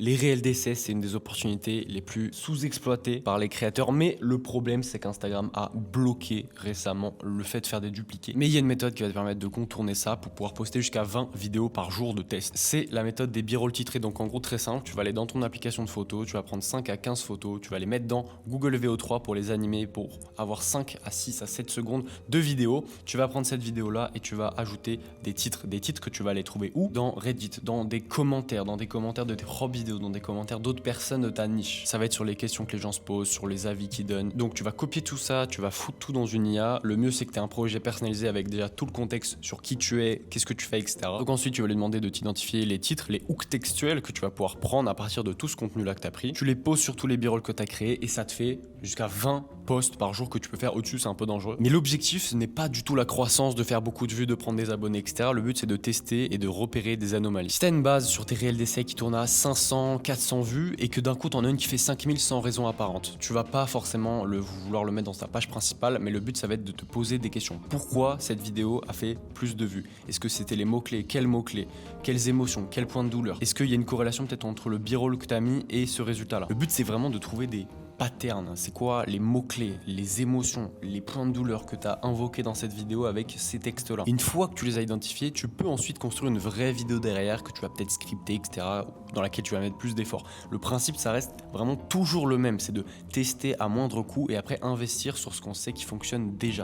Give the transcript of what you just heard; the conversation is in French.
Les réels d'essai, c'est une des opportunités les plus sous-exploitées par les créateurs, mais le problème, c'est qu'Instagram a bloqué récemment le fait de faire des dupliqués. Mais il y a une méthode qui va te permettre de contourner ça pour pouvoir poster jusqu'à 20 vidéos par jour de test. C'est la méthode des b-rolls titrés. Donc en gros, très simple, tu vas aller dans ton application de photos, tu vas prendre 5 à 15 photos, tu vas les mettre dans Google VO3 pour les animer, pour avoir 5 à 6 à 7 secondes de vidéo. Tu vas prendre cette vidéo-là et tu vas ajouter des titres que tu vas aller trouver où? Dans Reddit, dans des commentaires de tes propres vidéos, dans des commentaires d'autres personnes de ta niche. Ça va être sur les questions que les gens se posent, sur les avis qu'ils donnent. Donc tu vas copier tout ça, tu vas foutre tout dans une IA. Le mieux c'est que tu aies un projet personnalisé avec déjà tout le contexte sur qui tu es, qu'est-ce que tu fais, etc. Donc ensuite tu vas lui demander de t'identifier les titres, les hooks textuels que tu vas pouvoir prendre à partir de tout ce contenu là que tu as pris. Tu les poses sur tous les b-rolls que tu as créés et ça te fait jusqu'à 20 posts par jour que tu peux faire. Au-dessus c'est un peu dangereux. Mais l'objectif ce n'est pas du tout la croissance, de faire beaucoup de vues, de prendre des abonnés, etc. Le but c'est de tester et de repérer des anomalies. Si tu as une base sur tes réels d'essai qui tourne à 500, 400 vues et que d'un coup t'en as une qui fait 5000 sans raison apparente, tu vas pas forcément vouloir le mettre dans ta page principale, mais le but ça va être de te poser des questions. Pourquoi cette vidéo a fait plus de vues? Est-ce que c'était les mots-clés? Quels mots-clés? Quelles émotions? Quels points de douleur? Est-ce qu'il y a une corrélation peut-être entre le b-roll que tu as mis et ce résultat-là? Le but c'est vraiment de trouver des patterns. C'est quoi les mots-clés, les émotions, les points de douleur que tu as invoqués dans cette vidéo avec ces textes-là. Une fois que tu les as identifiés, tu peux ensuite construire une vraie vidéo derrière que tu vas peut-être scripter, etc., dans laquelle tu vas mettre plus d'efforts. Le principe, ça reste vraiment toujours le même, c'est de tester à moindre coût et après investir sur ce qu'on sait qui fonctionne déjà.